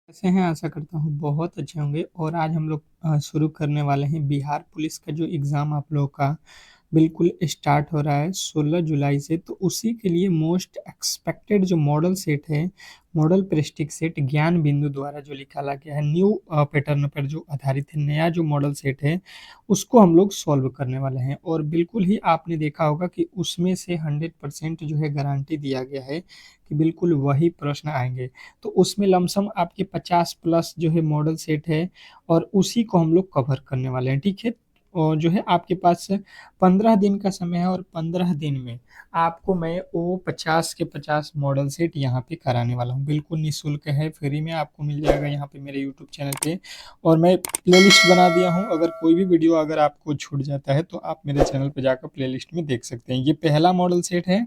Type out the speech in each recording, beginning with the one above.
कैसे हैं? आशा करता हूँ बहुत अच्छे होंगे और आज हम लोग शुरू करने वाले हैं बिहार पुलिस का जो एग्ज़ाम आप लोगों का बिल्कुल स्टार्ट हो रहा है 16 जुलाई से, तो उसी के लिए मोस्ट एक्सपेक्टेड जो मॉडल सेट है, मॉडल प्रेस्टिज सेट ज्ञान बिंदु द्वारा जो निकाला गया है, न्यू पैटर्न पर जो आधारित है, नया जो मॉडल सेट है, उसको हम लोग सॉल्व करने वाले हैं। और बिल्कुल ही आपने देखा होगा कि उसमें से 100% जो है गारंटी दिया गया है कि बिल्कुल वही प्रश्न आएँगे। तो उसमें लमसम आपके 50 प्लस जो है मॉडल सेट है और उसी को हम लोग कवर करने वाले हैं, ठीक है? और जो है आपके पास 15 दिन का समय है और 15 दिन में आपको मैं वो 50 के 50 मॉडल सेट यहाँ पे कराने वाला हूँ। बिल्कुल निःशुल्क है, फ्री में आपको मिल जाएगा यहाँ पे मेरे यूट्यूब चैनल पे। और मैं प्लेलिस्ट बना दिया हूँ, अगर कोई भी वीडियो अगर आपको छूट जाता है तो आप मेरे चैनल पे जाकर प्लेलिस्ट में देख सकते हैं। ये पहला मॉडल सेट है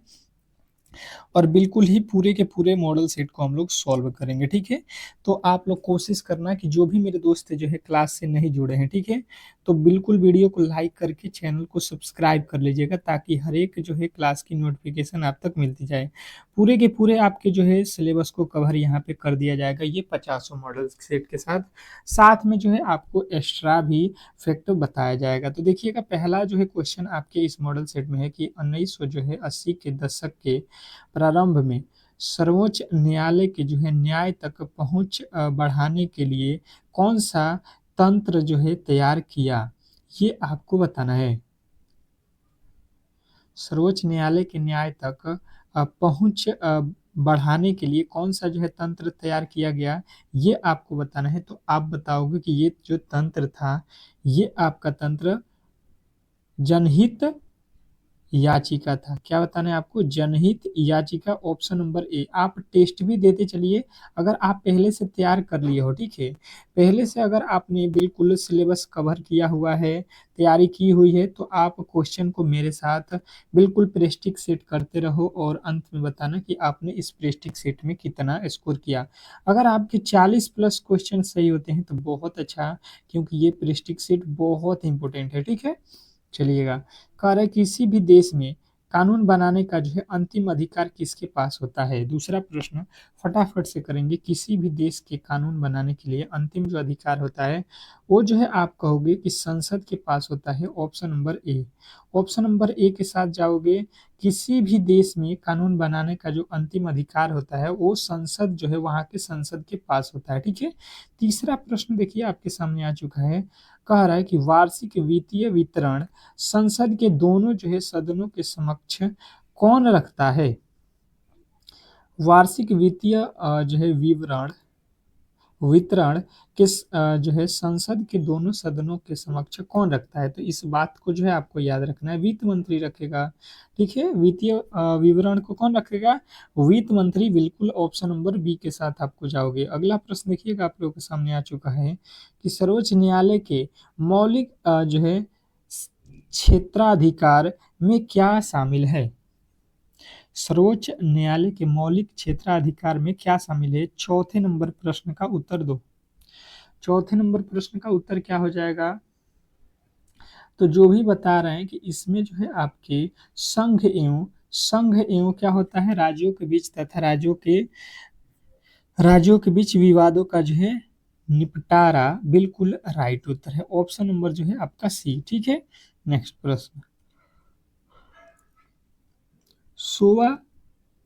और बिल्कुल ही पूरे के पूरे मॉडल सेट को हम लोग सॉल्व करेंगे, ठीक है? तो आप लोग कोशिश करना कि जो भी मेरे दोस्त जो है क्लास से नहीं जुड़े हैं, ठीक है? तो बिल्कुल वीडियो को लाइक करके चैनल को सब्सक्राइब कर लीजिएगा ताकि हर एक जो है क्लास की नोटिफ़िकेशन आप तक मिलती जाए। पूरे के पूरे आपके जो है सिलेबस को कवर यहाँ पे कर दिया जाएगा ये 50 मॉडल सेट के साथ। साथ में जो है आपको एक्स्ट्रा भी फैक्ट बताया जाएगा। तो देखिएगा पहला जो है क्वेश्चन आपके इस मॉडल सेट में है कि 1900 जो है 80 के दशक के प्रारंभ में सर्वोच्च न्यायालय के जो है न्याय तक पहुंच बढ़ाने के लिए कौन सा तंत्र जो है तैयार किया, ये आपको बताना है। सर्वोच्च न्यायालय के न्याय तक पहुंच बढ़ाने के लिए कौन सा जो है तंत्र तैयार किया गया, ये आपको बताना है। तो आप बताओगे कि ये जो तंत्र था, ये आपका तंत्र जनहित याचिका था। क्या बताना है आपको? जनहित याचिका, ऑप्शन नंबर ए। आप टेस्ट भी देते चलिए, अगर आप पहले से तैयार कर लिए हो, ठीक है? पहले से अगर आपने बिल्कुल सिलेबस कवर किया हुआ है, तैयारी की हुई है, तो आप क्वेश्चन को मेरे साथ बिल्कुल प्रेस्टिज सेट करते रहो और अंत में बताना कि आपने इस प्रेस्टिज सेट में कितना स्कोर किया। अगर आपके 40 प्लस क्वेश्चन सही होते हैं तो बहुत अच्छा, क्योंकि ये प्रेस्टिज सेट बहुत इंपॉर्टेंट है, ठीक है? चलिएगा, कह रहा है किसी भी देश में कानून बनाने का जो है अंतिम अधिकार किसके पास होता है? दूसरा प्रश्न फटाफट से करेंगे। किसी भी देश के कानून बनाने के लिए अंतिम जो अधिकार होता है, वो जो है आप कहोगे कि संसद के पास होता है, option number A. Option number A के साथ जाओगे, किसी भी देश में कानून बनाने का जो अंतिम अधिकार होता है, वो संसद जो है वहाँ के संसद के पास होता है, ठीक है? तीसरा प्रश्न देखिए आपके सामने आ चुका है, कह रहा है कि वार्षिक वित्तीय वितरण संसद के दोनों जो है सदनों के समक्ष कौन रखता है? वार्षिक वित्तीय जो है विवरण वितरण जो है संसद के दोनों सदनों के समक्ष कौन रखता है? तो इस बात को जो है आपको याद रखना है, वित्त मंत्री रखेगा, ठीक है? वित्तीय विवरण को कौन रखेगा? वित्त मंत्री। बिल्कुल ऑप्शन नंबर बी के साथ आपको जाओगे। अगला प्रश्न देखिएगा आप लोगों के सामने आ चुका है कि सर्वोच्च न्यायालय के मौलिक जो है क्षेत्राधिकार में क्या शामिल है? सर्वोच्च न्यायालय के मौलिक क्षेत्राधिकार में क्या शामिल है? चौथे नंबर प्रश्न का उत्तर दो। चौथे नंबर प्रश्न का उत्तर क्या हो जाएगा? तो जो भी बता रहे हैं कि इसमें जो है आपके संघ एवं क्या होता है, राज्यों के बीच तथा राज्यों के बीच विवादों का जो है निपटारा बिल्कुल राइट उत्तर है। ऑप्शन नंबर जो है आपका सी, ठीक है? नेक्स्ट प्रश्न, सोवा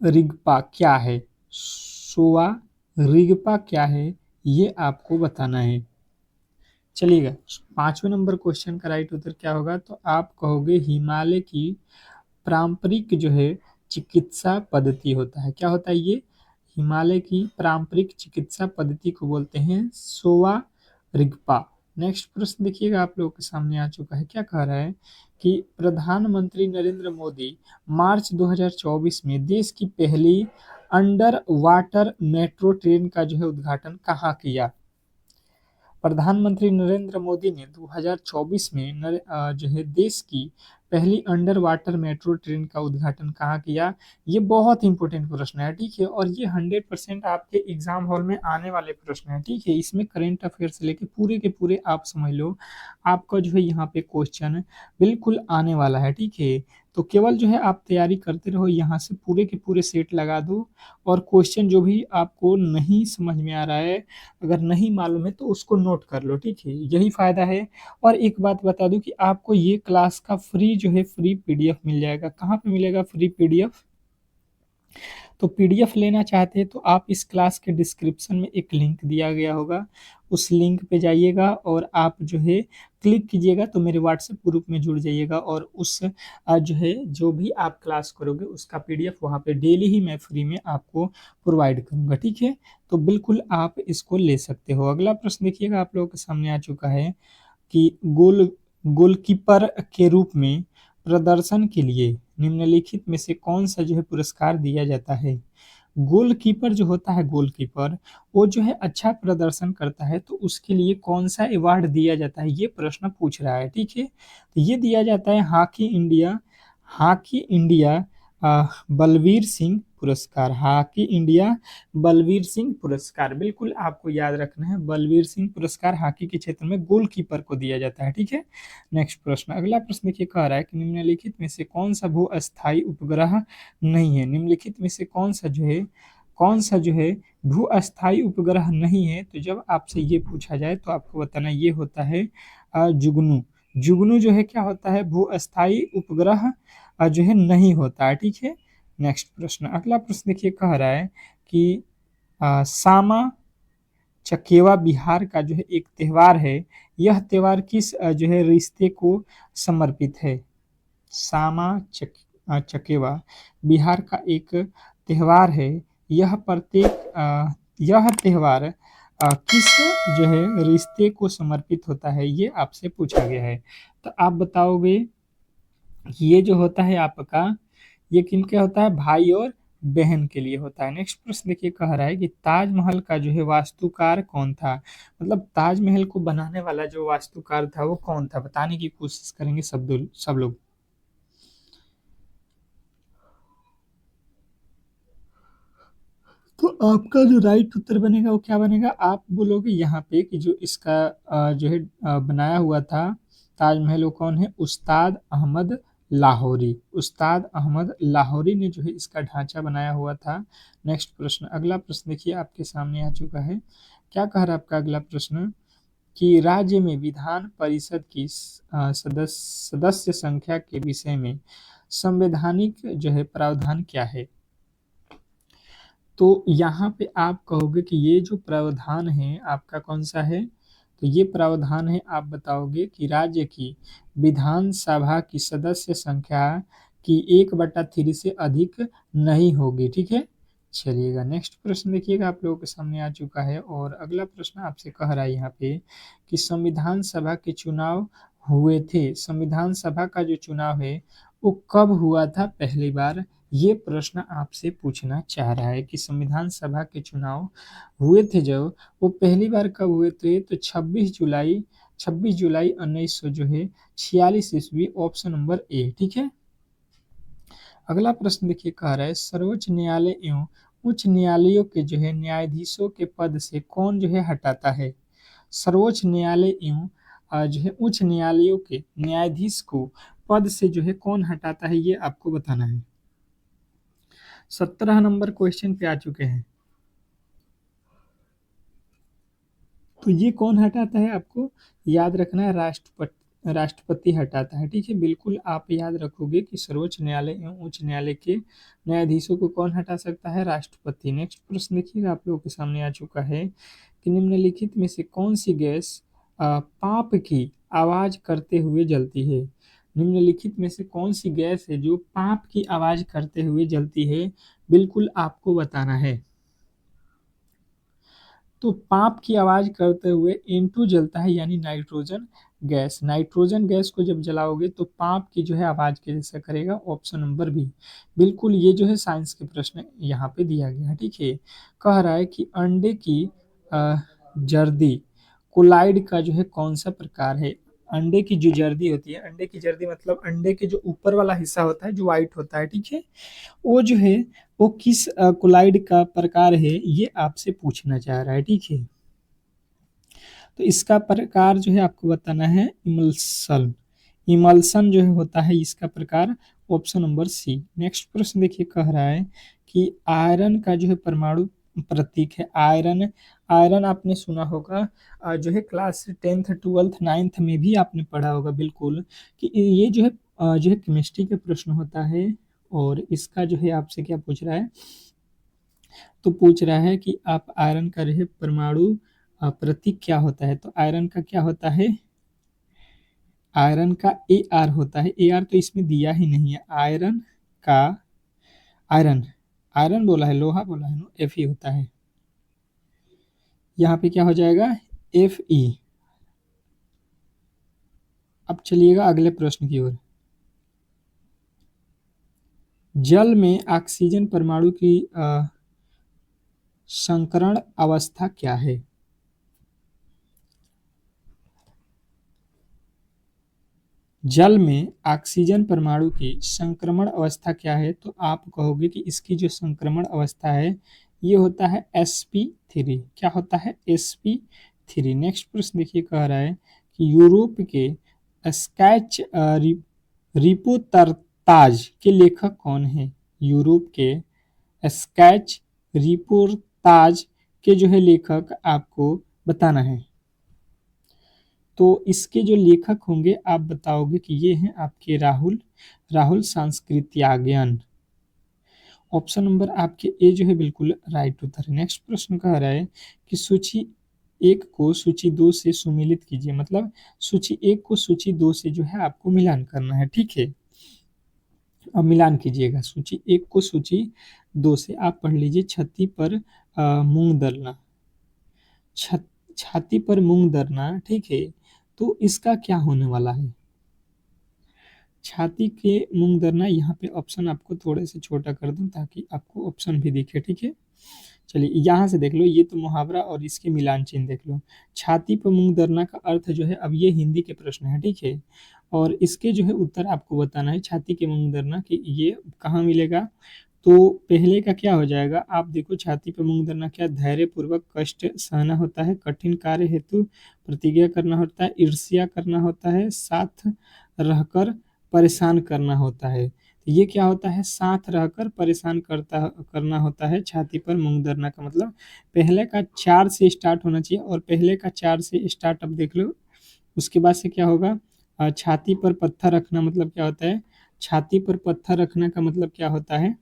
रिगपा क्या है? सोवा रिगपा क्या है, ये आपको बताना है। चलिएगा, पांचवें नंबर क्वेश्चन का राइट उत्तर क्या होगा? तो आप कहोगे हिमालय की पारंपरिक जो है चिकित्सा पद्धति होता है। क्या होता है ये? हिमालय की पारंपरिक चिकित्सा पद्धति को बोलते हैं सोवा रिगपा। नेक्स्ट प्रश्न देखिएगा आप लोगों के सामने आ चुका है, क्या कह रहा है कि प्रधानमंत्री नरेंद्र मोदी मार्च 2024 में देश की पहली अंडर वाटर मेट्रो ट्रेन का जो है उद्घाटन कहाँ किया? प्रधानमंत्री नरेंद्र मोदी ने 2024 में जो है देश की पहली अंडर वाटर मेट्रो ट्रेन का उद्घाटन कहाँ किया? ये बहुत इंपॉर्टेंट प्रश्न है, ठीक है, और ये 100% आपके एग्जाम हॉल में आने वाले प्रश्न है, ठीक है। इसमें करंट अफेयर से लेके पूरे के पूरे आप समझ लो, आपका जो है यहाँ पे क्वेश्चन बिल्कुल आने वाला है, ठीक है। तो केवल जो है आप तैयारी करते रहो, यहाँ से पूरे के पूरे सेट लगा दो, और क्वेश्चन जो भी आपको नहीं समझ में आ रहा है, अगर नहीं मालूम है तो उसको नोट कर लो, ठीक है, यही फायदा है। और एक बात बता दूं कि आपको ये क्लास का फ्री जो है फ्री पीडीएफ मिल जाएगा। कहाँ पे मिलेगा फ्री पीडीएफ? तो पीडीएफ लेना चाहते हैं तो आप इस क्लास के डिस्क्रिप्शन में एक लिंक दिया गया होगा, उस लिंक पे जाइएगा और आप जो है क्लिक कीजिएगा तो मेरे व्हाट्सएप ग्रुप में जुड़ जाइएगा, और उस जो है जो भी आप क्लास करोगे उसका पीडीएफ वहाँ पे डेली ही मैं फ्री में आपको प्रोवाइड करूँगा, ठीक है। तो बिल्कुल आप इसको ले सकते हो। अगला प्रश्न देखिएगा, आप लोगों के सामने आ चुका है कि गोलकीपर के रूप में प्रदर्शन के लिए निम्नलिखित में से कौन सा जो है पुरस्कार दिया जाता है? गोलकीपर जो होता है, गोलकीपर वो जो है अच्छा प्रदर्शन करता है तो उसके लिए कौन सा अवार्ड दिया जाता है, ये प्रश्न पूछ रहा है, ठीक है। तो ये दिया जाता है हॉकी इंडिया बलवीर सिंह पुरस्कार, हॉकी इंडिया बलवीर सिंह पुरस्कार, बिल्कुल आपको याद रखना है, बलवीर सिंह पुरस्कार हॉकी के क्षेत्र में गोलकीपर को दिया जाता है, ठीक है। नेक्स्ट प्रश्न, अगला प्रश्न देखिए, कह रहा है कि निम्नलिखित में से कौन सा भू अस्थायी उपग्रह नहीं है? निम्नलिखित में से कौन सा जो है भू अस्थायी उपग्रह नहीं है? तो जब आपसे ये पूछा जाए तो आपको बताना ये होता है जुगनू। जुगनू जो है क्या होता है? भू अस्थायी उपग्रह जो है नहीं होता है, ठीक है। नेक्स्ट प्रश्न, अगला प्रश्न देखिए, कह रहा है कि सामा चकेवा बिहार का जो है एक त्योहार है, यह त्योहार किस जो है रिश्ते को समर्पित है? चकेवा बिहार का एक त्योहार है, यह त्योहार किस जो है रिश्ते को समर्पित होता है, ये आपसे पूछा गया है। तो आप बताओगे ये जो होता है आपका, ये किनके होता है? भाई और बहन के लिए होता है। नेक्स्ट प्रश्न देखिए, कह रहा है कि ताजमहल का जो है वास्तुकार कौन था? मतलब ताजमहल को बनाने वाला जो वास्तुकार था वो कौन था, बताने की कोशिश करेंगे सब लोग। तो आपका जो राइट उत्तर बनेगा वो क्या बनेगा? आप बोलोगे यहाँ पे कि जो इसका जो है बनाया हुआ था ताजमहल, वो कौन है? उस्ताद अहमद लाहौरी। उस्ताद अहमद लाहौरी ने जो है इसका ढांचा बनाया हुआ था। नेक्स्ट प्रश्न, अगला प्रश्न देखिए आपके सामने आ चुका है। क्या कह रहा है आपका अगला प्रश्न? कि राज्य में विधान परिषद की सदस्य संख्या के विषय में संवैधानिक जो है प्रावधान क्या है? तो यहाँ पे आप कहोगे कि ये जो प्रावधान है आपका कौन सा है? तो ये प्रावधान है, आप बताओगे कि राज्य की विधानसभा की सदस्य संख्या की 1/3 से अधिक नहीं होगी, ठीक है। चलिएगा नेक्स्ट प्रश्न देखिएगा, आप लोगों के सामने आ चुका है, और अगला प्रश्न आपसे कह रहा है यहाँ पे कि संविधान सभा के चुनाव हुए थे, संविधान सभा का जो चुनाव है वो कब हुआ था पहली बार? ये प्रश्न आपसे पूछना चाह रहा है कि संविधान सभा के चुनाव हुए थे जब, वो पहली बार कब हुए थे? तो 26 जुलाई 1900 जो है 46 ईस्वी, ऑप्शन नंबर ए, ठीक है। अगला प्रश्न देखिए, कह रहा है सर्वोच्च न्यायालय एवं उच्च न्यायालयों के जो है न्यायाधीशों के पद से कौन जो है हटाता है? सर्वोच्च न्यायालय एवं जो है उच्च न्यायालयों के न्यायाधीश को पद से जो है कौन हटाता है, ये आपको बताना है। 17 नंबर क्वेश्चन पे आ चुके हैं। तो ये कौन हटाता है, आपको याद रखना है, राष्ट्रपति हटाता है, ठीक है। बिल्कुल आप याद रखोगे कि सर्वोच्च न्यायालय एवं उच्च न्यायालय के न्यायाधीशों को कौन हटा सकता है? राष्ट्रपति। नेक्स्ट प्रश्न देखिएगा, आप लोगों के सामने आ चुका है कि निम्नलिखित में से कौन सी गैस पाप की आवाज करते हुए जलती है? निम्नलिखित में से कौन सी गैस है जो पाप की आवाज करते हुए जलती है? बिल्कुल आपको बताना है। तो पाप की आवाज करते हुए N2 जलता है, यानी नाइट्रोजन गैस। नाइट्रोजन गैस को जब जलाओगे तो पाप की जो है आवाज कैसा करेगा? Option number B. बिल्कुल ये जो है साइंस के प्रश्न यहाँ पे दिया गया है, ठीक है। कह रहा है कि अंडे की जर्दी कोलाइड का जो है कौन सा प्रकार है? अंडे की जो जर्दी होती है, अंडे की जर्दी मतलब अंडे के जो ऊपर वाला हिस्सा होता है जो व्हाइट होता है, ठीक है, वो जो है वो किस कोलाइड का प्रकार है, ये आपसे पूछना चाह रहा है, ठीक है। तो इसका प्रकार जो है आपको बताना है इमल्सन। इमल्सन जो है होता है इसका प्रकार, ऑप्शन नंबर सी। नेक्स्ट प्रश्न देखिए, कह रहा है कि आयरन का जो है परमाणु प्रतीक है आयरन। आयरन आपने सुना होगा, जो है क्लास 10th 12th 9th में भी आपने पढ़ा होगा बिल्कुल, कि ये जो है केमिस्ट्री का प्रश्न होता है। और इसका जो है आपसे क्या पूछ रहा है, तो पूछ रहा है कि आप आयरन का जो है परमाणु प्रतीक क्या होता है। तो आयरन का क्या होता है, आयरन का ए आर होता है। ए आर तो इसमें दिया ही नहीं है। आयरन का, आयरन, आयरन बोला है, लोहा बोला है ना, एफ ई होता है। यहाँ पे क्या हो जाएगा, एफ ई। अब चलिएगा अगले प्रश्न की ओर। जल में ऑक्सीजन परमाणु की संकरण अवस्था क्या है। जल में ऑक्सीजन परमाणु की संक्रमण अवस्था क्या है, तो आप कहोगे कि इसकी जो संक्रमण अवस्था है ये होता है sp3। क्या होता है, sp3। नेक्स्ट प्रश्न देखिए, कह रहा है कि यूरोप के स्केच रिपोर्ताज के लेखक कौन है। यूरोप के स्केच रिपोर्ताज के जो है लेखक आपको बताना है। तो इसके जो लेखक होंगे आप बताओगे कि ये हैं आपके राहुल, राहुल सांस्कृत्यायन। ऑप्शन नंबर आपके ए जो है बिल्कुल राइट उत्तर है। नेक्स्ट प्रश्न कह रहा है कि सूची एक को सूची दो से सुमिलित कीजिए, मतलब सूची एक को सूची दो से जो है आपको मिलान करना है, ठीक है। अब मिलान कीजिएगा, सूची एक को सूची दो से। आप पढ़ लीजिए, छत्ती पर मूंग दलना, छाती पर मूंग दरना, ठीक है। तो इसका क्या होने वाला है, छाती के मूंग दरना। यहाँ पे ऑप्शन आपको थोड़े से छोटा कर दूं ताकि आपको ऑप्शन भी दिखे, ठीक है। चलिए यहाँ से देख लो, ये तो मुहावरा और इसके मिलान चिन्ह देख लो। छाती पर मूंग दरना का अर्थ जो है, अब ये हिंदी के प्रश्न है, ठीक है। और इसके जो है उत्तर आपको बताना है, छाती के मूंग दरना कि ये कहाँ मिलेगा। तो पहले का क्या हो जाएगा, आप देखो, छाती पर मूंग धरना क्या, धैर्य पूर्वक कष्ट सहना होता है, कठिन कार्य हेतु प्रतिज्ञा करना होता है, ईर्ष्या करना होता है, साथ रहकर परेशान करना होता है। तो ये क्या होता है, साथ रहकर परेशान करना होता है। छाती पर मूंग धरना का मतलब पहले का 4 से स्टार्ट होना चाहिए, और पहले का 4 से स्टार्ट अब देख लो। उसके बाद से क्या होगा, छाती पर पत्थर रखना मतलब क्या होता है, छाती पर पत्थर रखना का मतलब क्या होता है,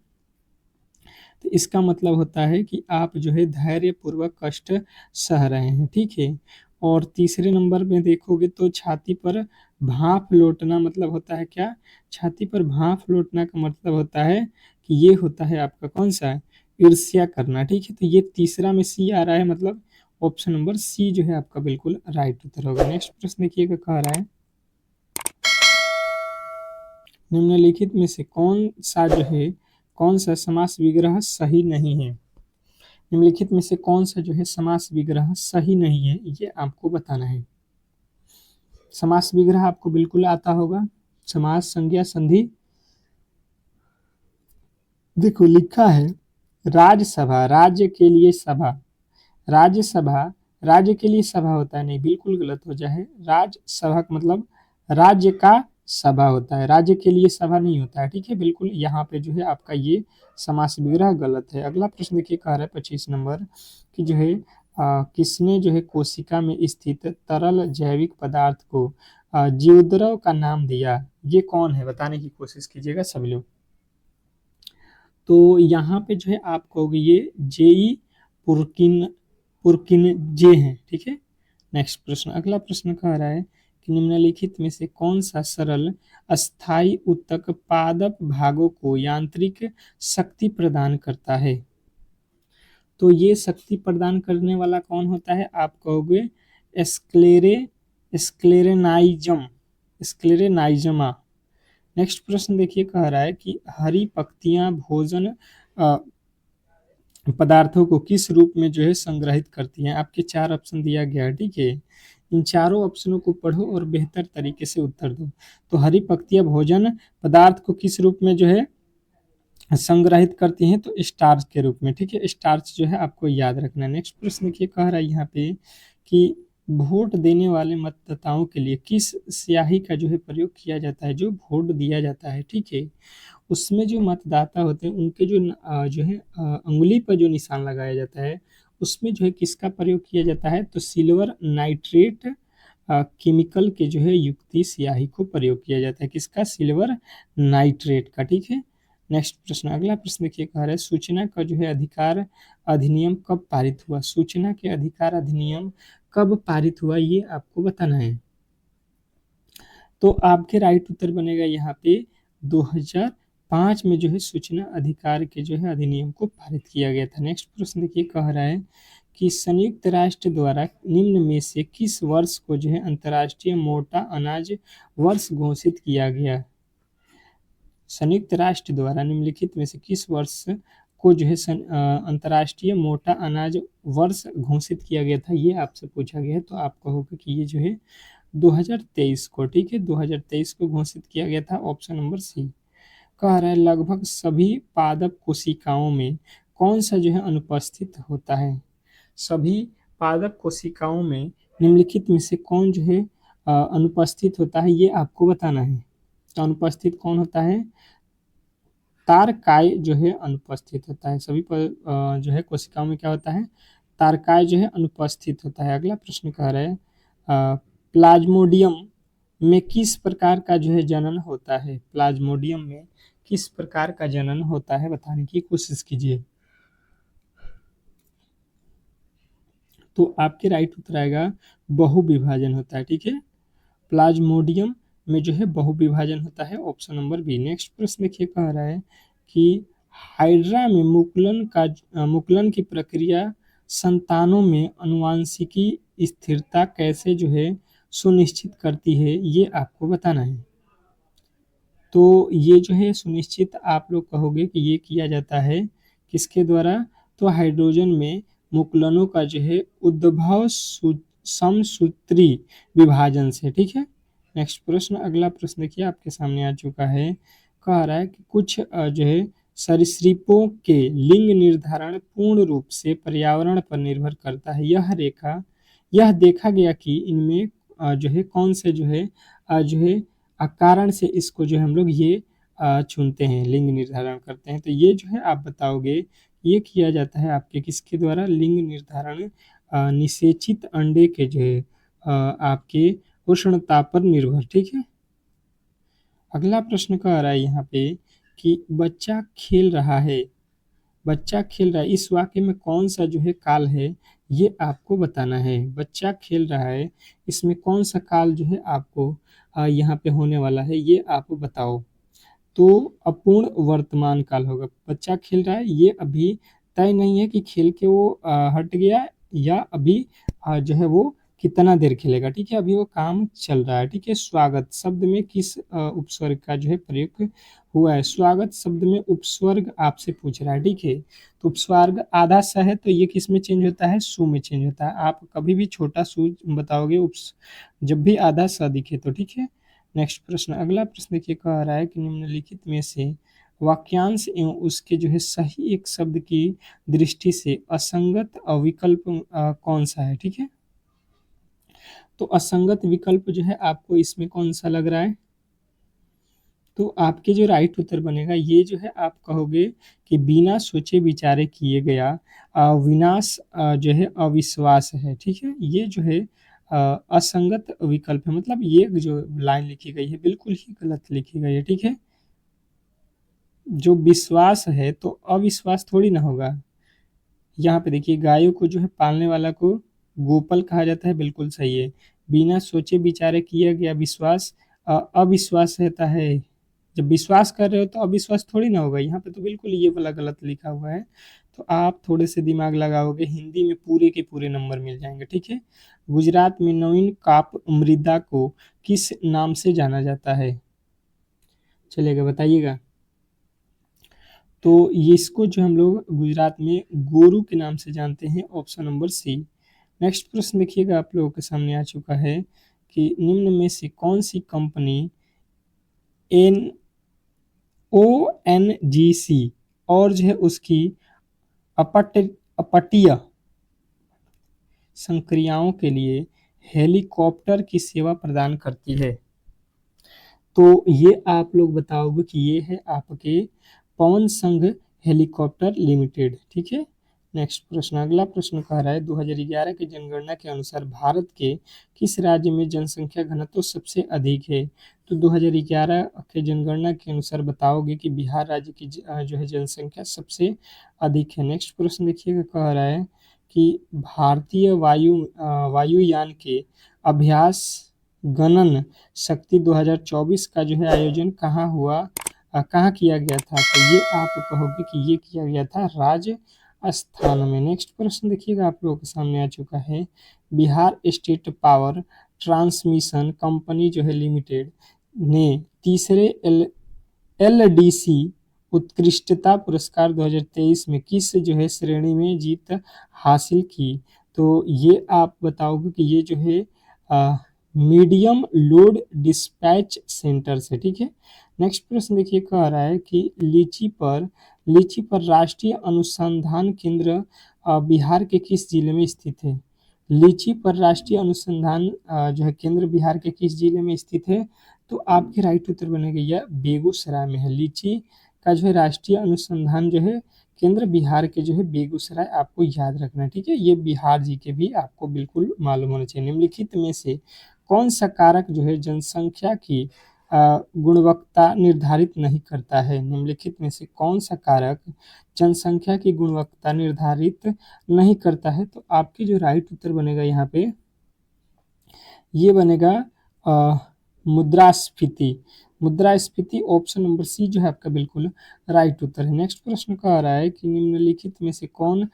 तो इसका मतलब होता है कि आप जो है धैर्य पूर्वक कष्ट सह रहे हैं, ठीक है। और तीसरे नंबर में देखोगे तो छाती पर भाप लौटना मतलब होता है क्या, छाती पर भाप लौटना का मतलब होता है कि ये होता है आपका कौन सा, ईर्ष्या करना, ठीक है। तो ये तीसरा में सी आ रहा है, मतलब ऑप्शन नंबर सी जो है आपका बिल्कुल राइट उत्तर होगा। नेक्स्ट प्रश्न देखिएगा, कह रहा है निम्नलिखित में से कौन सा जो है, कौन सा समास विग्रह सही नहीं है। निम्नलिखित में से कौन सा जो है समास विग्रह सही नहीं है, ये आपको बताना है। समास विग्रह आपको बिल्कुल आता होगा, समास संज्ञा संधि। देखो लिखा है राज्यसभा, राज्य के लिए सभा, राज्यसभा राज्य के लिए सभा होता है, नहीं बिल्कुल गलत हो जाए। राज्यसभा का मतलब राज्य का सभा होता है, राज्य के लिए सभा नहीं होता है, ठीक है। बिल्कुल यहाँ पे जो है आपका ये समास विग्रह गलत है। अगला प्रश्न देखिए, कह रहा है 25 नंबर कि जो है किसने जो है कोशिका में स्थित तरल जैविक पदार्थ को जीवद्रव का नाम दिया। ये कौन है, बताने की कोशिश कीजिएगा सभी लोग। तो यहाँ पे जो है आप कहोगे ये जेई पुरकिन पुरकिन जे हैं, ठीक है। नेक्स्ट प्रश्न, अगला प्रश्न कह रहा है कि निम्नलिखित में से कौन सा सरल अस्थाई ऊतक पादप भागों को यांत्रिक शक्ति प्रदान करता है। तो ये शक्ति प्रदान करने वाला कौन होता है, आप कहोगे स्क्लेरे स्क्लेरेनाइजम स्क्लेरेनाइजमा। नेक्स्ट प्रश्न देखिए, कह रहा है कि हरी पत्तियां भोजन पदार्थों को किस रूप में जो है संग्रहित करती हैं? आपके 4 ऑप्शन दिया गया है, ठीक है? इन चारों ऑप्शनों को पढ़ो और बेहतर तरीके से उत्तर दो। तो हरी पत्तियाँ भोजन पदार्थ को किस रूप में जो है संग्रहित करती हैं? तो स्टार्च के रूप में, ठीक है? स्टार्च जो है आपको याद रखना है। नेक्स्ट प्रश्न देखिए, कह रहा है यहाँ पे कि वोट देने वाले मतदाताओं के लिए किस स्याही का जो है प्रयोग किया जाता है? जो वोट दिया जाता है, ठीक है? उसमें जो मतदाता होते हैं उनके जो जो है अंगुली पर जो निशान लगाया जाता है, उसमें जो है किसका प्रयोग किया जाता है? तो सिल्वर नाइट्रेट केमिकल के जो है युक्ति स्याही को प्रयोग किया जाता है। किसका? सिल्वर नाइट्रेट का, ठीक है? नेक्स्ट प्रश्न, अगला प्रश्न देखिए, कह रहा है सूचना का जो है अधिकार अधिनियम कब पारित हुआ? सूचना के अधिकार अधिनियम कब पारित हुआ, ये आपको बताना है। तो आपके राइट उत्तर बनेगा यहाँ पे 2005 में जो है सूचना अधिकार के जो है अधिनियम को पारित किया गया था। नेक्स्ट प्रश्न देखिए, कह रहा है कि संयुक्त राष्ट्र द्वारा निम्न में से किस वर्ष को जो है अंतर्राष्ट्रीय मोटा अनाज वर्ष घोषित किया गया? संयुक्त राष्ट्र द्वारा निम्नलिखित में से किस वर्ष को जो है अंतर्राष्ट्रीय मोटा अनाज वर्ष घोषित किया गया था? ये आपसे पूछा गया है, तो आप कहोगे कि ये जो है 2023 को, ठीक है? 2023 को घोषित किया गया था। Option number C. कह रहा है लगभग सभी पादप कोशिकाओं में कौन सा जो है अनुपस्थित होता है? सभी पादप कोशिकाओं में निम्नलिखित में से कौन जो है अनुपस्थित होता है, ये आपको बताना है। तो अनुपस्थित कौन होता है? तारकाय जो है अनुपस्थित होता है। सभी पर जो है कोशिकाओं में क्या होता है? तारकाय जो है अनुपस्थित होता है। अगला प्रश्न कह रहा है प्लाज्मोडियम में किस प्रकार का जो है जनन होता है? प्लाज्मोडियम में किस प्रकार का जनन होता है, बताने की कोशिश कीजिए। तो आपके राइट उत्तर आएगा बहुविभाजन होता है, ठीक है? प्लाज्मोडियम में जो है बहुविभाजन होता है। Option number B. नेक्स्ट प्रश्न देखिए, कह रहा है कि हाइड्रा में मुकुलन की प्रक्रिया संतानों में अनुवांशिकी स्थिरता कैसे जो है सुनिश्चित करती है, ये आपको बताना है। तो ये जो है सुनिश्चित आप लोग कहोगे कि ये किया जाता है किसके द्वारा? तो हाइड्रोजन में मुकुलनों का जो है उद्भव समसूत्री विभाजन से, ठीक है? नेक्स्ट प्रश्न, अगला प्रश्न देखिए आपके सामने आ चुका है। कह रहा है कि कुछ जो है सरीसृपों के लिंग निर्धारण पूर्ण रूप से पर्यावरण पर निर्भर करता है। यह देखा गया कि इनमें जो है कौन से जो है कारण से इसको जो है हम लोग ये चुनते हैं, लिंग निर्धारण करते हैं। तो ये जो है आप बताओगे, ये किया जाता है आपके किसके द्वारा? लिंग निर्धारण निषेचित अंडे के जो है आपके उष्णता पर निर्भर, ठीक है? अगला प्रश्न कह रहा है यहाँ पे कि बच्चा खेल रहा है, इस वाक्य में कौन सा जो है काल है, ये आपको बताना है। बच्चा खेल रहा है, इसमें कौन सा काल जो है आपको यहाँ पे होने वाला है, ये आप बताओ। तो अपूर्ण वर्तमान काल होगा। बच्चा खेल रहा है, ये अभी तय नहीं है कि खेल के वो हट गया या अभी जो है वो कितना देर खेलेगा, ठीक है? अभी वो काम चल रहा है, ठीक है? स्वागत शब्द में किस उपस्वर्ग का जो है प्रयोग हुआ है? स्वागत शब्द में उपस्वर्ग आपसे पूछ रहा है, ठीक है? तो उपस्वर्ग आधा स है, तो ये किस में चेंज होता है? सु में चेंज होता है। आप कभी भी छोटा सु बताओगे जब भी आधा स दिखे तो, ठीक है? नेक्स्ट प्रश्न, अगला प्रश्न देखिए, कह रहा है कि निम्नलिखित में से वाक्यांश एवं उसके जो है सही एक शब्द की दृष्टि से असंगत विकल्प कौन सा है, ठीक है? तो असंगत विकल्प जो है आपको इसमें कौन सा लग रहा है? तो आपके जो राइट उत्तर बनेगा, ये जो है आप कहोगे कि बिना सोचे विचारे किए गया विनाश जो है अविश्वास है, ठीक है? ये जो है असंगत विकल्प है, मतलब ये जो लाइन लिखी गई है बिल्कुल ही गलत लिखी गई है, ठीक है? जो विश्वास है तो अविश्वास थोड़ी ना होगा। यहाँ पे देखिए, गायों को जो है पालने वाला को गोपाल कहा जाता है, बिल्कुल सही है। बिना सोचे विचारे किया गया विश्वास अविश्वास रहता है। जब विश्वास कर रहे हो तो अविश्वास थोड़ी ना होगा। यहाँ पे तो बिल्कुल ये वाला गलत लिखा हुआ है। तो आप थोड़े से दिमाग लगाओगे, हिंदी में पूरे के पूरे नंबर मिल जाएंगे, ठीक है? गुजरात में नवीन काप मृदा को किस नाम से जाना जाता है? चलेगा, बताइएगा। तो ये इसको जो हम लोग गुजरात में गोरू के नाम से जानते हैं, ऑप्शन नंबर सी। नेक्स्ट प्रश्न देखिएगा, आप लोगों के सामने आ चुका है कि निम्न में से कौन सी कंपनी एन ONGC और जो है उसकी अपतटीय संक्रियाओं के लिए हेलीकॉप्टर की सेवा प्रदान करती है। तो ये आप लोग बताओगे कि ये है आपके पवन संघ हेलीकॉप्टर लिमिटेड, ठीक है। नेक्स्ट प्रश्न, अगला प्रश्न कह रहा है 2011 की जनगणना के अनुसार भारत के किस राज्य में जनसंख्या घनत्व सबसे अधिक है। तो 2011 के जनगणना के अनुसार बताओगे कि बिहार राज्य की जो है जनसंख्या सबसे अधिक है। नेक्स्ट प्रश्न देखिएगा, कह रहा है कि भारतीय वायुयान के अभ्यास गणन शक्ति 2024 का जो है आयोजन कहाँ किया गया था। तो ये आप कहोगे कि ये किया गया था राजस्थान में। नेक्स्ट प्रश्न देखिएगा, आप लोगों के सामने आ चुका है, Bihar state power transmission company जो है लिमिटेड ने तीसरे LDC उत्कृष्टता पुरस्कार 2023 में किस जो है श्रेणी में जीत हासिल की। तो ये आप बताओगे कि ये जो है मीडियम लोड डिस्पैच सेंटर से, ठीक है। नेक्स्ट प्रश्न देखिए, कह रहा है कि लीची पर राष्ट्रीय अनुसंधान केंद्र बिहार के किस जिले में स्थित है। लीची पर राष्ट्रीय अनुसंधान जो है केंद्र बिहार के किस जिले में स्थित है। तो आपके राइट उत्तर बनेगा यह बेगूसराय में है। लीची का जो है राष्ट्रीय अनुसंधान जो है केंद्र बिहार के जो है बेगूसराय, आपको याद रखना है, ठीक है। ये बिहार जी के भी आपको बिल्कुल मालूम होना चाहिए। निम्नलिखित में से कौन सा कारक जो है जनसंख्या की गुणवत्ता निर्धारित नहीं करता है। निम्नलिखित में से कौन सा कारक जनसंख्या की गुणवत्ता निर्धारित नहीं करता है। तो आपकी जो राइट उत्तर बनेगा यहाँ पे ये बनेगा मुद्रास्फीति। मुद्रास्फीति ऑप्शन नंबर सी जो है आपका बिल्कुल राइट उत्तर है। नेक्स्ट प्रश्न कह रहा है कि निम्नलिखित में से कौन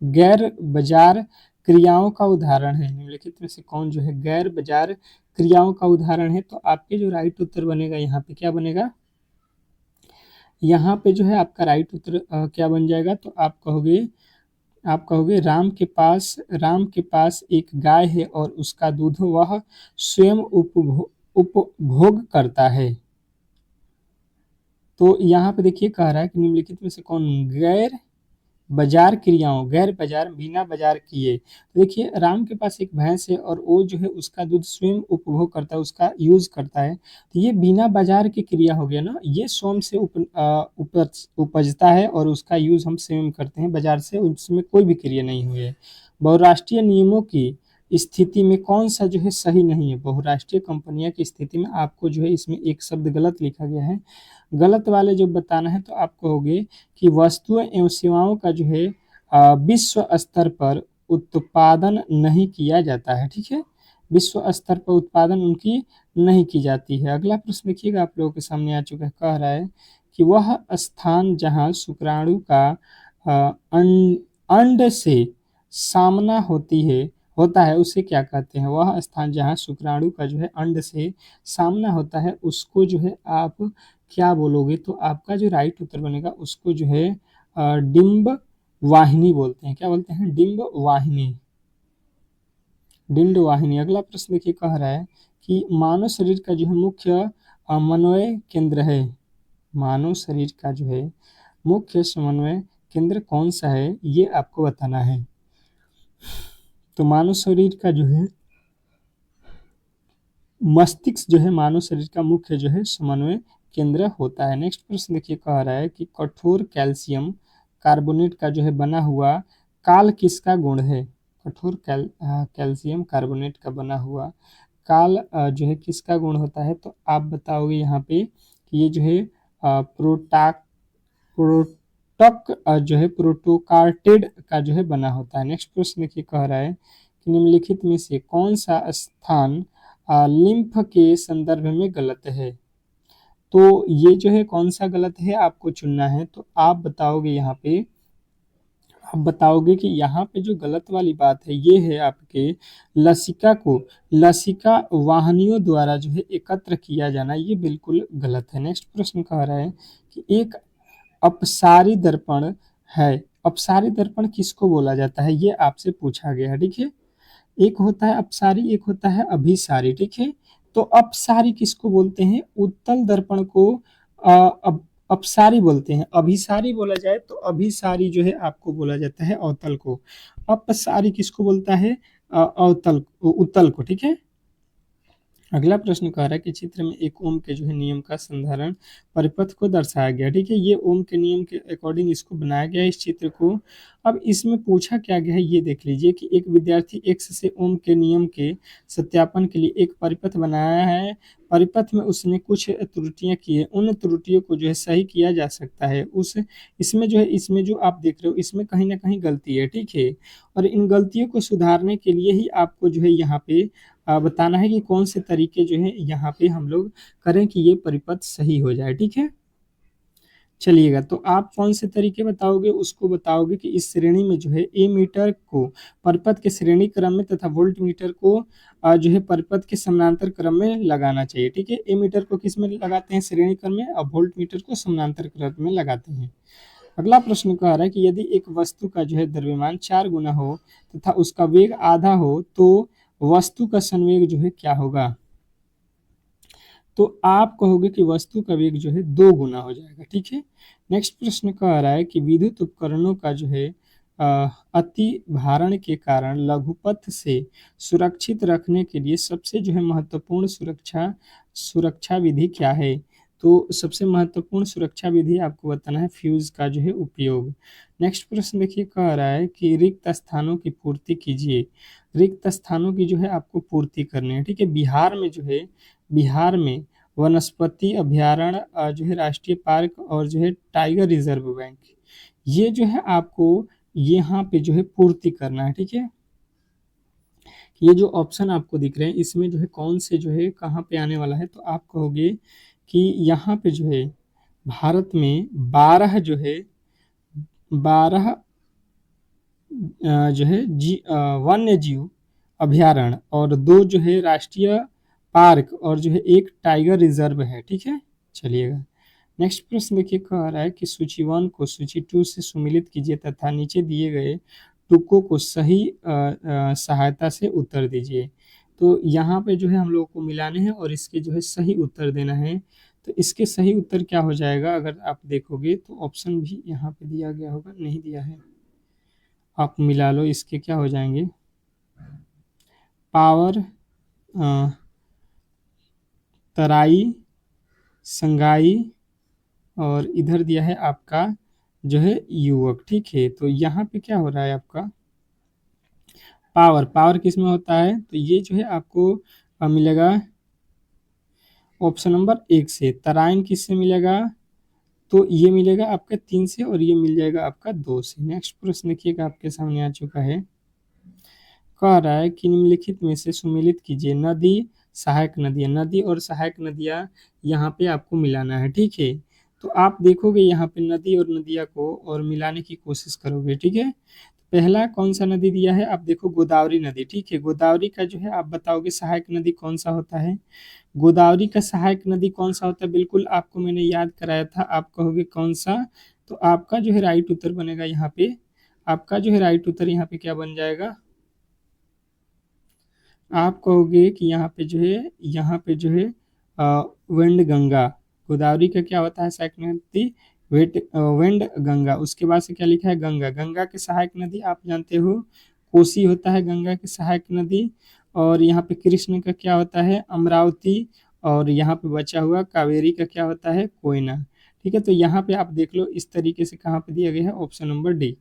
गैर बाजार क्रियाओं का उदाहरण है। निम्नलिखित में से कौन जो है गैर बाजार क्रियाओं का उदाहरण है। तो आपके जो राइट उत्तर बनेगा यहाँ पे क्या बनेगा, यहाँ पे जो है आपका राइट उत्तर क्या बन जाएगा। तो आप कहोगे राम के पास एक गाय है और उसका दूध वह स्वयं उपभोग करता है। तो यहाँ पे देखिए कह रहा है कि निम्नलिखित में से कौन गैर बाजार बिना बाजार किए। तो देखिए राम के पास एक भैंस है और वो जो है उसका दूध स्वयं उपभोग करता है, उसका यूज करता है। तो ये बिना बाजार की क्रिया हो गया ना, ये स्वयं से उपजता है और उसका यूज हम स्वयं करते हैं, बाजार से उसमें कोई भी क्रिया नहीं हुई है। बहुराष्ट्रीय नियमों की स्थिति में कौन सा जो है सही नहीं है। बहुराष्ट्रीय कंपनियां की स्थिति में आपको जो है इसमें एक शब्द गलत लिखा गया है। गलत वाले जो बताना है तो आप कहोगे कि वस्तुएं एवं सेवाओं का जो है विश्व स्तर पर उत्पादन नहीं किया जाता है, ठीक है। विश्व स्तर पर उत्पादन उनकी नहीं की जाती है। अगला प्रश्न देखिएगा, आप लोगों के सामने आ चुका है, कह रहा है कि वह स्थान जहां शुक्राणु का अंड से सामना होता है उसे क्या कहते हैं। वह स्थान जहां शुक्राणु का जो है अंड से सामना होता है उसको जो है आप क्या बोलोगे। तो आपका जो राइट उत्तर बनेगा उसको जो है डिंब वाहिनी बोलते हैं। क्या बोलते हैं, डिंब वाहिनी। अगला प्रश्न देखिए, कह रहा है कि मानव शरीर का जो है मुख्य समन्वय केंद्र है। मानव शरीर का जो है मुख्य समन्वय केंद्र कौन सा है, ये आपको बताना है। तो मानव शरीर का जो है मस्तिष्क जो है मानव शरीर का मुख्य जो है समन्वय केंद्र होता है। नेक्स्ट प्रश्न देखिए, कह रहा है कि कठोर कैल्शियम कार्बोनेट का जो है बना हुआ काल किसका गुण है। कठोर कैल्शियम कार्बोनेट का बना हुआ काल जो है किसका गुण होता है। तो आप बताओगे यहाँ पे कि ये जो है प्रोटॉक जो है प्रोटोकार्टेड का जो है बना होता है। नेक्स्ट प्रश्न देखिए, कह रहा है कि निम्नलिखित में से कौन सा स्थान लिम्फ के संदर्भ में गलत है। तो ये जो है कौन सा गलत है आपको चुनना है। तो आप बताओगे कि यहाँ पे जो गलत वाली बात है ये है आपके लसिका वाहिनियों द्वारा जो है एकत्र किया जाना, ये बिल्कुल गलत है। नेक्स्ट प्रश्न कह रहा है कि एक अपसारी दर्पण है। अपसारी दर्पण किसको बोला जाता है, ये आपसे पूछा गया है, ठीक है। एक होता है अपसारी, एक होता है अभिसारी, ठीक है। तो अपसारी किसको बोलते हैं, उत्तल दर्पण को अपसारी बोलते हैं। अभिसारी बोला जाए तो अभिसारी जो है आपको बोला जाता है अवतल को। अपसारी किसको बोलता है, अवतल उत्तल को, ठीक है। अगला प्रश्न कह रहा है कि चित्र में एक ओम के जो है नियम का संधारण परिपथ को दर्शाया गया, ठीक है। ये ओम के नियम के अकॉर्डिंग इसको बनाया गया है इस चित्र को। अब इसमें पूछा क्या गया है ये देख लीजिए कि एक विद्यार्थी एक्स से ओम के नियम के सत्यापन के लिए एक परिपथ बनाया है। परिपथ में उसने कुछ त्रुटियां की है, उन त्रुटियों को जो है सही किया जा सकता है। उस इसमें जो है, इसमें जो आप देख रहे हो इसमें कहीं ना कहीं गलती है, ठीक है। और इन गलतियों को सुधारने के लिए ही आपको जो है यहाँ पे बताना है कि कौन से तरीके जो है यहाँ पे हम लोग करें कि ये परिपथ सही हो जाए, ठीक है। चलिएगा, तो आप कौन से तरीके बताओगे, उसको बताओगे कि इस श्रेणी में जो है ए मीटर को परिपथ के श्रेणी क्रम में तथा वोल्ट मीटर को जो है परिपथ के समानांतर क्रम में लगाना चाहिए, ठीक है। ए मीटर को किस में लगाते हैं, श्रेणी क्रम में, और वोल्ट मीटर को समानांतर क्रम में लगाते हैं। अगला प्रश्न कह रहा है कि यदि एक वस्तु का जो है द्रव्यमान 4 गुना हो तथा उसका वेग आधा हो तो वस्तु का संवेग जो है क्या होगा। तो आप कहोगे कि वस्तु का वेग जो है 2 गुना हो जाएगा, ठीक है। नेक्स्ट प्रश्न कह रहा है कि विद्युत उपकरणों का जो है अति भारण के कारण लघुपथ से सुरक्षित रखने के लिए सबसे जो है महत्वपूर्ण सुरक्षा विधि क्या है। तो सबसे महत्वपूर्ण सुरक्षा विधि आपको बताना है फ्यूज का जो है उपयोग। नेक्स्ट प्रश्न देखिए, कह रहा है कि रिक्त स्थानों की पूर्ति कीजिए। रिक्त स्थानों की जो है आपको पूर्ति करनी है, ठीक है। बिहार में वनस्पति अभयारण्य जो है, राष्ट्रीय पार्क और जो है टाइगर रिजर्व बैंक, ये जो है आपको यहाँ पे जो है पूर्ति करना है, ठीक है। ये जो ऑप्शन आपको दिख रहे हैं इसमें जो है कौन से जो है कहाँ पे आने वाला है, तो आप कहोगे कि यहाँ पे जो है भारत में 12 जो है 12 जो है वन्य जीव अभयारण्य और 2 जो है राष्ट्रीय पार्क और जो है एक टाइगर रिजर्व है, ठीक है। चलिएगा, नेक्स्ट प्रश्न देखिए, कह रहा है कि सूची 1 को सूची 2 से सुमिलित कीजिए तथा नीचे दिए गए तुकों को सही सहायता से उत्तर दीजिए। तो यहाँ पे जो है हम लोगों को मिलाने हैं और इसके जो है सही उत्तर देना है। तो इसके सही उत्तर क्या हो जाएगा, अगर आप देखोगे तो ऑप्शन भी यहाँ पे दिया गया होगा, नहीं दिया है, आप मिला लो। इसके क्या हो जाएंगे, पावर, तराई, संगाई, और इधर दिया है आपका जो है युवक, ठीक है। तो यहाँ पे क्या हो रहा है आपका पावर। पावर किस में होता है, तो ये जो है आपको मिलेगा ऑप्शन नंबर 1 से। तराइन किससे मिलेगा, तो ये मिलेगा आपका 3 से और ये मिल जाएगा आपका 2 से। नेक्स्ट प्रश्न देखिएगा आपके सामने आ चुका है, कह रहा है कि निम्नलिखित में से सुमेलित कीजिए नदी सहायक नदियां। नदी और सहायक नदियां यहाँ पे आपको मिलाना है, ठीक है। तो आप देखोगे यहाँ पे नदी और नदिया को और मिलाने की कोशिश करोगे, ठीक है। पहला कौन सा नदी दिया है, आप देखो गोदावरी नदी, ठीक है। गोदावरी का जो है आप बताओगे सहायक नदी कौन सा होता है। गोदावरी का सहायक नदी कौन सा होता है, बिल्कुल आपको मैंने याद कराया था, आप कहोगे कौन सा। तो आपका जो है राइट उत्तर बनेगा यहाँ पे, आपका जो है राइट उत्तर यहाँ पे क्या बन जाएगा, आप कहोगे कि यहाँ पे जो है वेंड गंगा। गोदावरी का क्या होता है सहायक नदी, वेंड गंगा। उसके बाद से क्या लिखा है, गंगा। गंगा के सहायक नदी आप जानते हो कोसी होता है गंगा की सहायक नदी। और यहाँ पे कृष्ण का क्या होता है, अमरावती। और यहाँ पे बचा हुआ कावेरी का क्या होता है, कोयना, ठीक है। तो यहाँ पे आप देख लो इस तरीके से कहाँ पे दिया गया है, ऑप्शन नंबर डी।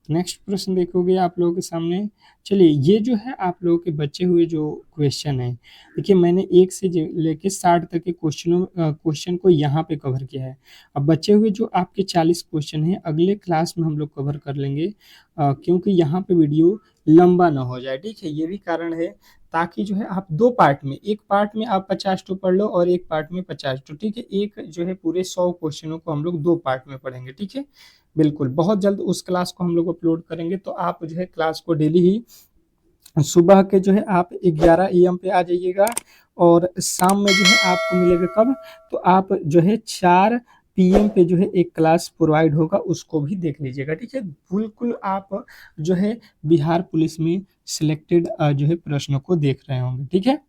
नेक्स्ट प्रश्न देखोगे आप लोगों के सामने। चलिए, ये जो है आप लोगों के बचे हुए जो क्वेश्चन है, देखिए मैंने 1 से लेके 60 तक के क्वेश्चन को यहाँ पे कवर किया है। अब बचे हुए जो आपके 40 क्वेश्चन हैं अगले क्लास में हम लोग कवर कर लेंगे, क्योंकि यहाँ पे वीडियो लंबा ना हो जाए, ठीक है। ये भी कारण है ताकि जो है आप 2 पार्ट में, एक पार्ट में आप 50 टू पढ़ लो और एक पार्ट में 50 टू, ठीक है। एक जो है पूरे 100 क्वेश्चनों को हम लोग 2 पार्ट में पढ़ेंगे, ठीक है। बिल्कुल, बहुत जल्द उस क्लास को हम लोग अपलोड करेंगे, तो आप जो है क्लास को डेली ही सुबह के जो है आप 11 AM पे आ जाइएगा और शाम में जो है आपको मिलेगा कब, तो आप जो है 4 पीएम पे जो है एक क्लास प्रोवाइड होगा, उसको भी देख लीजिएगा, ठीक है? बिल्कुल आप जो है बिहार पुलिस में सिलेक्टेड जो है प्रश्नों को देख रहे होंगे, ठीक है?